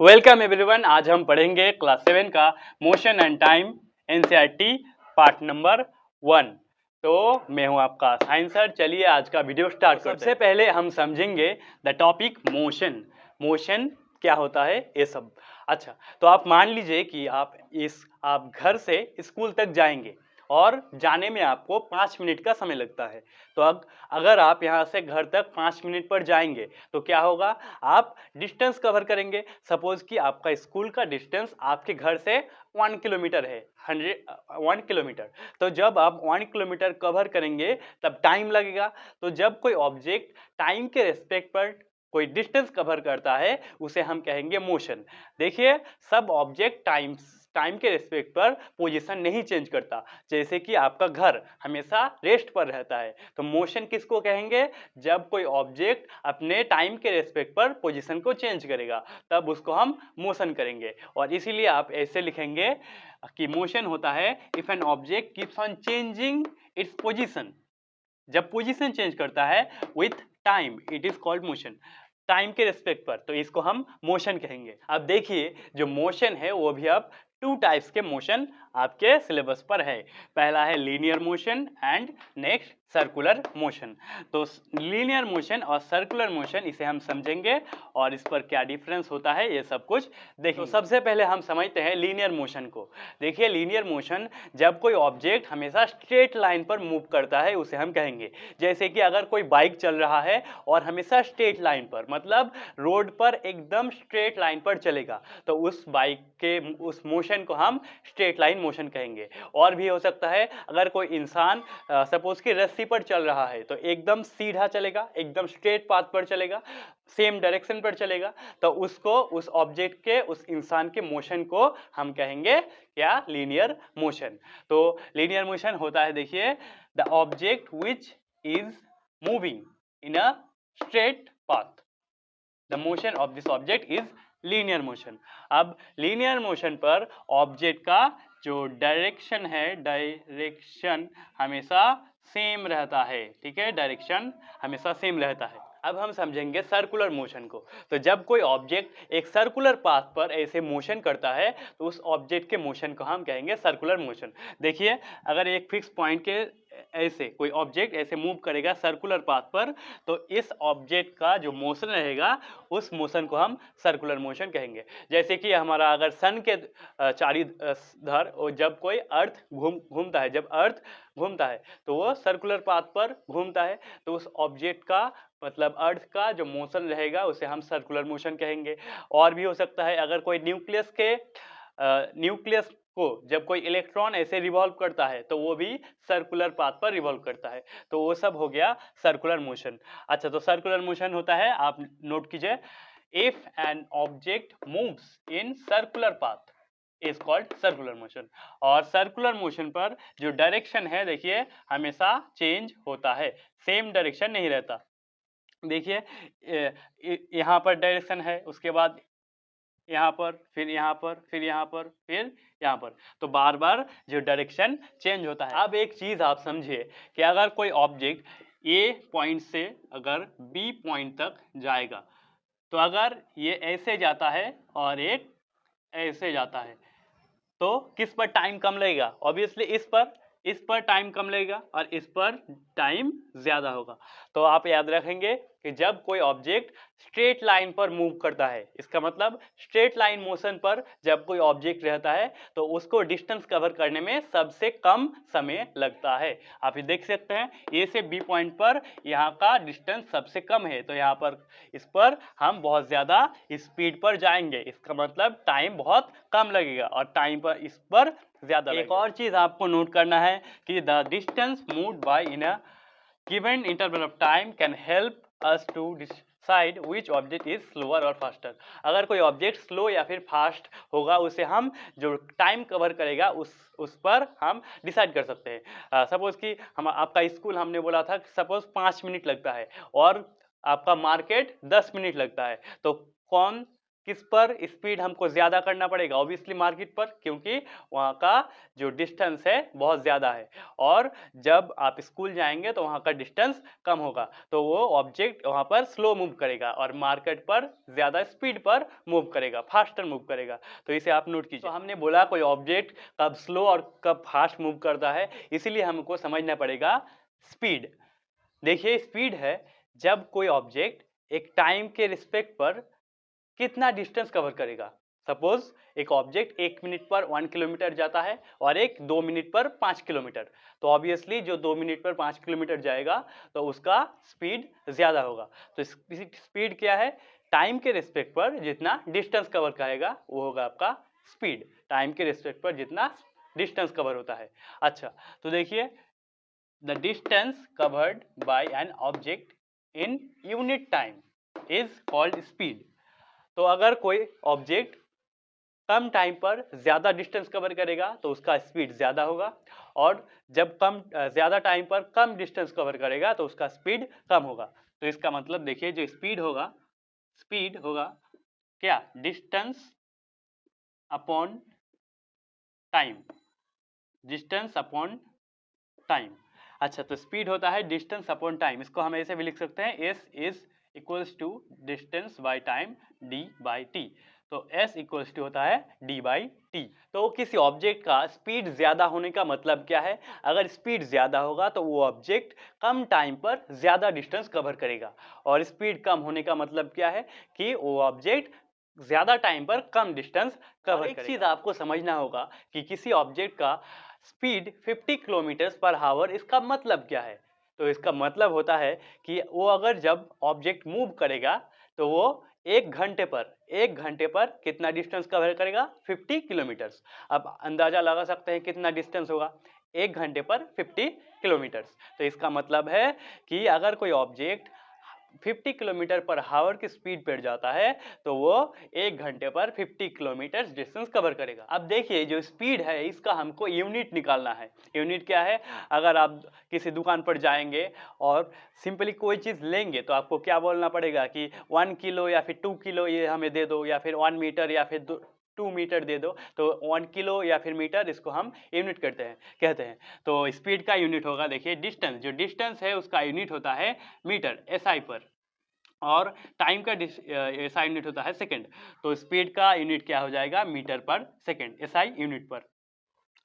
Welcome everyone. आज हम पढ़ेंगे क्लास 7 का motion and time NCERT part number 1। तो मैं हूं आपका साइंस सर। चलिए आज का वीडियो स्टार्ट करते हैं। सबसे पहले हम समझेंगे द टॉपिक मोशन। मोशन क्या होता है ये सब। अच्छा, तो आप मान लीजिए कि आप घर से स्कूल तक जाएंगे और जाने में आपको 5 मिनट का समय लगता है। तो अगर आप यहाँ से घर तक 5 मिनट पर जाएंगे तो क्या होगा, आप डिस्टेंस कवर करेंगे। सपोज कि आपका स्कूल का डिस्टेंस आपके घर से 1 किलोमीटर है, 1 किलोमीटर। तो जब आप 1 किलोमीटर कवर करेंगे तब टाइम लगेगा। तो जब कोई ऑब्जेक्ट टाइम के रेस्पेक्ट पर कोई डिस्टेंस कवर करता है उसे हम कहेंगे मोशन। देखिए, सब ऑब्जेक्ट टाइम के रेस्पेक्ट पर पोजीशन नहीं चेंज करता। जैसे कि आपका घर हमेशा रेस्ट पर रहता है। तो मोशन किसको कहेंगे? जब कोई ऑब्जेक्ट अपने टाइम के रेस्पेक्ट पर पोजीशन को चेंज करेगा तब उसको हम मोशन करेंगे। और इसीलिए आप ऐसे लिखेंगे कि मोशन होता है if an object keeps on changing its position. जब पोजीशन चेंज करता है with time it is called motion. Time के रेस्पेक्ट पर, तो इसको हम मोशन कहेंगे। अब देखिए, जो मोशन है वो भी अब 2 टाइप्स के मोशन आपके सिलेबस पर है। पहला है linear motion and next circular motion. तो लीनियर मोशन और सर्कुलर मोशन इसे हम समझेंगे और इस पर क्या डिफरेंस होता है ये सब कुछ देखिए। तो सबसे पहले हम समझते हैं लीनियर मोशन को। देखिए, लीनियर मोशन जब कोई ऑब्जेक्ट हमेशा स्ट्रेट लाइन पर मूव करता है उसे हम कहेंगे। जैसे कि अगर कोई बाइक चल रहा है और हमेशा स्ट्रेट लाइन पर, मतलब रोड पर एकदम स्ट्रेट लाइन पर चलेगा, तो उस बाइक के उस मोशन को हम स्ट्रेट लाइन मोशन कहेंगे। और भी हो सकता है, अगर कोई इंसान सपोज कि रस्सी पर चल रहा है तो एकदम सीधा चलेगा, एकदम स्ट्रेट पाथ पर चलेगा, सेम डायरेक्शन पर चलेगा, तो उसको, उस ऑब्जेक्ट के, उस इंसान के मोशन को हम कहेंगे क्या? Linear motion. तो लीनियर मोशन होता है, देखिए, the object which is moving in a straight path, the motion of this object is linear motion. अब लीनियर मोशन पर ऑब्जेक्ट का जो डायरेक्शन है, डायरेक्शन हमेशा सेम रहता है। ठीक है, डायरेक्शन हमेशा सेम रहता है। अब हम समझेंगे सर्कुलर मोशन को। तो जब कोई ऑब्जेक्ट एक सर्कुलर पाथ पर ऐसे मोशन करता है तो उस ऑब्जेक्ट के मोशन को हम कहेंगे सर्कुलर मोशन। देखिए, अगर एक फिक्स पॉइंट के ऐसे कोई ऑब्जेक्ट ऐसे मूव करेगा सर्कुलर पाथ पर, तो इस ऑब्जेक्ट का जो मोशन रहेगा उस मोशन को हम सर्कुलर मोशन कहेंगे। जैसे कि हमारा अगर सन के चारीधर जब कोई अर्थ घूमता है, जब अर्थ घूमता है तो वो सर्कुलर पाथ पर घूमता है, तो उस ऑब्जेक्ट का, मतलब अर्थ का जो मोशन रहेगा उसे हम सर्कुलर मोशन कहेंगे। और भी हो सकता है, अगर कोई न्यूक्लियस को जब कोई इलेक्ट्रॉन ऐसे रिवॉल्व करता है तो वो भी सर्कुलर पाथ पर रिवॉल्व करता है, तो वो सब हो गया सर्कुलर मोशन। अच्छा, तो सर्कुलर मोशन होता है, आप नोट कीजिए, if an object moves in circular path is called circular motion. और सर्कुलर मोशन पर जो डायरेक्शन है, देखिए, हमेशा चेंज होता है, सेम डायरेक्शन नहीं रहता। देखिए, यहाँ पर डायरेक्शन है, उसके बाद यहाँ पर, फिर यहाँ पर, फिर यहाँ पर, फिर यहाँ पर, तो बार बार जो डायरेक्शन चेंज होता है। अब एक चीज आप समझिए कि अगर कोई ऑब्जेक्ट ए पॉइंट से अगर बी पॉइंट तक जाएगा, तो अगर ये ऐसे जाता है और एक ऐसे जाता है, तो किस पर टाइम कम लगेगा? ऑब्वियसली इस पर टाइम कम लगेगा और इस पर टाइम ज्यादा होगा। तो आप याद रखेंगे कि जब कोई ऑब्जेक्ट स्ट्रेट लाइन पर मूव करता है, इसका मतलब स्ट्रेट लाइन मोशन पर जब कोई ऑब्जेक्ट रहता है तो उसको डिस्टेंस कवर करने में सबसे कम समय लगता है। आप ये देख सकते हैं, ए से बी पॉइंट पर यहाँ का डिस्टेंस सबसे कम है, तो यहाँ पर इस पर हम बहुत ज्यादा स्पीड पर जाएंगे, इसका मतलब टाइम बहुत कम लगेगा और टाइम पर इस पर ज्यादा लगेगा। एक और चीज आपको नोट करना है कि the distance moved by in a given interval of time can help us to decide which object is slower or faster। अगर कोई ऑब्जेक्ट स्लो या फिर फास्ट होगा, उसे हम जो टाइम कवर करेगा उस पर हम डिसाइड कर सकते हैं। सपोज कि हम, आपका स्कूल हमने बोला था सपोज 5 मिनट लगता है और आपका मार्केट 10 मिनट लगता है, तो कौन किस पर स्पीड हमको ज़्यादा करना पड़ेगा? ऑब्वियसली मार्केट पर, क्योंकि वहाँ का जो डिस्टेंस है बहुत ज़्यादा है और जब आप स्कूल जाएंगे तो वहाँ का डिस्टेंस कम होगा, तो वो ऑब्जेक्ट वहाँ पर स्लो मूव करेगा और मार्केट पर ज़्यादा स्पीड पर मूव करेगा, फास्टर मूव करेगा। तो इसे आप नोट कीजिए। तो हमने बोला कोई ऑब्जेक्ट कब स्लो और कब फास्ट मूव करता है, इसीलिए हमको समझना पड़ेगा स्पीड। देखिए स्पीड है जब कोई ऑब्जेक्ट एक टाइम के रिस्पेक्ट पर कितना डिस्टेंस कवर करेगा। सपोज एक ऑब्जेक्ट 1 मिनट पर 1 किलोमीटर जाता है और एक 2 मिनट पर 5 किलोमीटर, तो ऑब्वियसली जो 2 मिनट पर 5 किलोमीटर जाएगा तो उसका स्पीड ज़्यादा होगा। तो स्पीड क्या है? टाइम के रिस्पेक्ट पर जितना डिस्टेंस कवर करेगा वो होगा आपका स्पीड। टाइम के रिस्पेक्ट पर जितना डिस्टेंस कवर होता है। अच्छा, तो देखिए the distance covered by an object in unit time is called speed. तो अगर कोई ऑब्जेक्ट कम टाइम पर ज़्यादा डिस्टेंस कवर करेगा तो उसका स्पीड ज़्यादा होगा, और जब ज़्यादा टाइम पर कम डिस्टेंस कवर करेगा तो उसका स्पीड कम होगा। तो इसका मतलब देखिए जो स्पीड होगा क्या? Distance upon time, distance upon time. अच्छा, तो स्पीड होता है डिस्टेंस अपॉन टाइम। इसको हम ऐसे भी लिख सकते हैं, S is equals to distance by time D by T. तो एस इक्वल्स टू होता है डी बाई टी। तो किसी ऑब्जेक्ट का स्पीड ज़्यादा होने का मतलब क्या है? अगर स्पीड ज़्यादा होगा तो वो ऑब्जेक्ट कम टाइम पर ज़्यादा डिस्टेंस कवर करेगा, और स्पीड कम होने का मतलब क्या है? कि वो ऑब्जेक्ट ज़्यादा टाइम पर कम डिस्टेंस कवर करेगा। एक चीज़ आपको समझना होगा कि किसी ऑब्जेक्ट का स्पीड 50 किलोमीटर पर आवर, इसका मतलब क्या है? तो इसका मतलब होता है कि वो अगर जब ऑब्जेक्ट मूव करेगा तो वो एक घंटे पर कितना डिस्टेंस कवर करेगा? 50 किलोमीटर्स। अब अंदाजा लगा सकते हैं कितना डिस्टेंस होगा? एक घंटे पर 50 किलोमीटर्स। तो इसका मतलब है कि अगर कोई ऑब्जेक्ट 50 किलोमीटर पर आवर की स्पीड पर जाता है तो वो एक घंटे पर 50 किलोमीटर डिस्टेंस कवर करेगा। अब देखिए जो स्पीड है इसका हमको यूनिट निकालना है। यूनिट क्या है? अगर आप किसी दुकान पर जाएंगे और सिंपली कोई चीज़ लेंगे तो आपको क्या बोलना पड़ेगा कि 1 किलो या फिर 2 किलो ये हमें दे दो, या फिर 1 मीटर या फिर 2 मीटर दे दो। तो 1 किलो या फिर मीटर, इसको हम यूनिट कहते हैं। तो स्पीड का यूनिट होगा, देखिए डिस्टेंस, जो डिस्टेंस है उसका यूनिट होता है मीटर एसआई पर, और टाइम का एसआई यूनिट होता है सेकंड। तो स्पीड का यूनिट क्या हो जाएगा? मीटर पर सेकंड, एसआई यूनिट पर।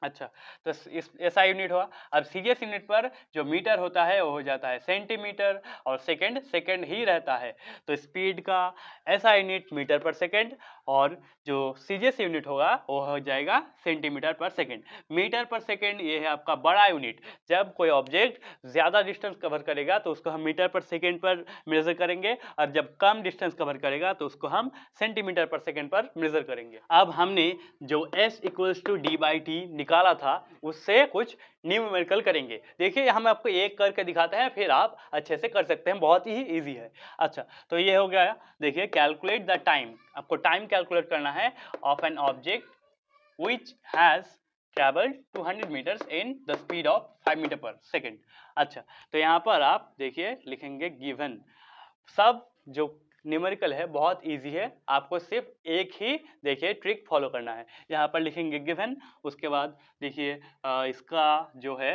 अच्छा, तो इस एसआई यूनिट हुआ। अब सीजीएस यूनिट पर जो मीटर होता है वो हो जाता है सेंटीमीटर, और सेकंड ही रहता है। तो स्पीड का एसआई यूनिट मीटर पर सेकंड, और जो सीजीएस यूनिट होगा वो हो जाएगा सेंटीमीटर पर सेकंड। मीटर पर सेकंड ये है आपका बड़ा यूनिट। जब कोई ऑब्जेक्ट ज़्यादा डिस्टेंस कवर करेगा तो उसको हम मीटर पर सेकंड पर मेजर करेंगे, और जब कम डिस्टेंस कवर करेगा तो उसको हम सेंटीमीटर पर सेकंड पर मेजर करेंगे। अब हमने जो s equals to D by T निकाला था उससे कुछ न्यूमेरिकल करेंगे। देखिए हम आपको एक करके दिखाते हैं, फिर आप अच्छे से कर सकते हैं, बहुत ही इजी है। अच्छा, तो ये हो गया। देखिए कैलकुलेट द टाइम, आपको टाइम कैलकुलेट करना है of an object which has traveled 200 meters in the speed of 5 metre पर सेकेंड। अच्छा, तो यहाँ पर आप देखिए लिखेंगे गिवन। सब जो न्यूमेरिकल है बहुत इजी है, आपको सिर्फ एक ही देखिए ट्रिक फॉलो करना है। यहाँ पर लिखेंगे गिवन, उसके बाद देखिए इसका जो है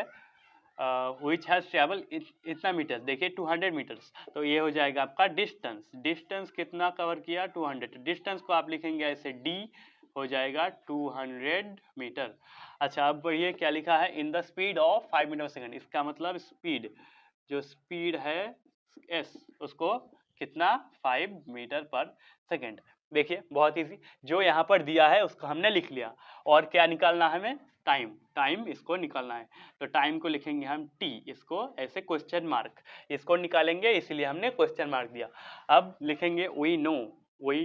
विच हैज़ ट्रेवल इतना मीटर, देखिए 200 मीटर्स, तो ये हो जाएगा आपका डिस्टेंस। डिस्टेंस कितना कवर किया? 200। डिस्टेंस को आप लिखेंगे ऐसे डी हो जाएगा 200 मीटर। अच्छा, अब ये क्या लिखा है? In the speed of 5 metre second. इसका मतलब स्पीड, जो स्पीड है एस, उसको कितना? 5 मीटर पर सेकेंड। देखिए बहुत इजी, जो यहाँ पर दिया है उसको हमने लिख लिया, और क्या निकालना है हमें? टाइम इसको निकालना है। तो टाइम को लिखेंगे हम टी, इसको ऐसे क्वेश्चन मार्क, इसको निकालेंगे इसलिए हमने क्वेश्चन मार्क दिया। अब लिखेंगे वी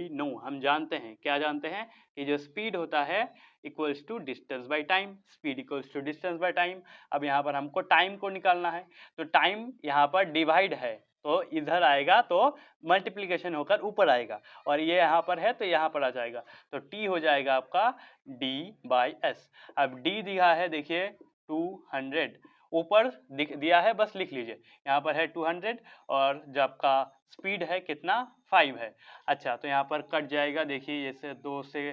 नो, हम जानते हैं, क्या जानते हैं? कि जो स्पीड होता है equals to distance by time, speed equals to distance by time. अब यहाँ पर हमको टाइम को निकालना है, तो टाइम यहाँ पर डिवाइड है तो इधर आएगा तो मल्टीप्लिकेशन होकर ऊपर आएगा, और ये यहाँ पर है तो यहाँ पर आ जाएगा, तो t हो जाएगा आपका d बाई एस। अब d दिया है देखिए 200, ऊपर दिया है, बस लिख लीजिए। यहाँ पर है 200 और जो आपका स्पीड है कितना 5 है। अच्छा तो यहाँ पर कट जाएगा, देखिए जैसे 2 से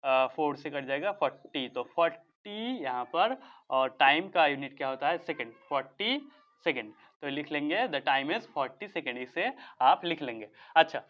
4 से कट जाएगा 40, तो 40 यहाँ पर, और टाइम का यूनिट क्या होता है सेकंड, 40 सेकंड। तो लिख लेंगे द टाइम इज 40 सेकंड, इसे आप लिख लेंगे। अच्छा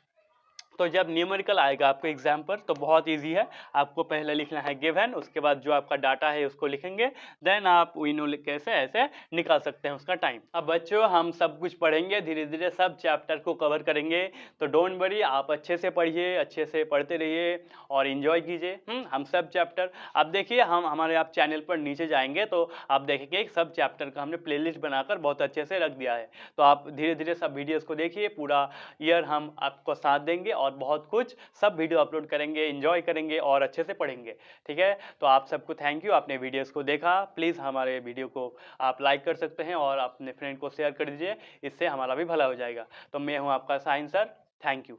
तो जब न्यूमेरिकल आएगा आपको एग्जाम पर तो बहुत इजी है, आपको पहले लिखना है गिवन, उसके बाद जो आपका डाटा है उसको लिखेंगे, देन आप विनो कैसे ऐसे निकाल सकते हैं उसका टाइम। अब बच्चों हम सब कुछ पढ़ेंगे, धीरे धीरे सब चैप्टर को कवर करेंगे, तो डोंट वरी, आप अच्छे से पढ़िए, अच्छे से पढ़ते रहिए और इंजॉय कीजिए हम सब चैप्टर। अब देखिए हम हमारे आप चैनल पर नीचे जाएंगे तो आप देखेंगे सब चैप्टर का हमने प्लेलिस्ट बनाकर बहुत अच्छे से रख दिया है, तो आप धीरे धीरे सब वीडियोस को देखिए, पूरा ईयर हम आपको साथ देंगे और बहुत कुछ सब वीडियो अपलोड करेंगे, एंजॉय करेंगे और अच्छे से पढ़ेंगे। ठीक है, तो आप सबको थैंक यू, आपने वीडियोस को देखा। प्लीज़ हमारे वीडियो को आप लाइक कर सकते हैं और अपने फ्रेंड को शेयर कर दीजिए, इससे हमारा भी भला हो जाएगा। तो मैं हूं आपका साइंस सर, थैंक यू।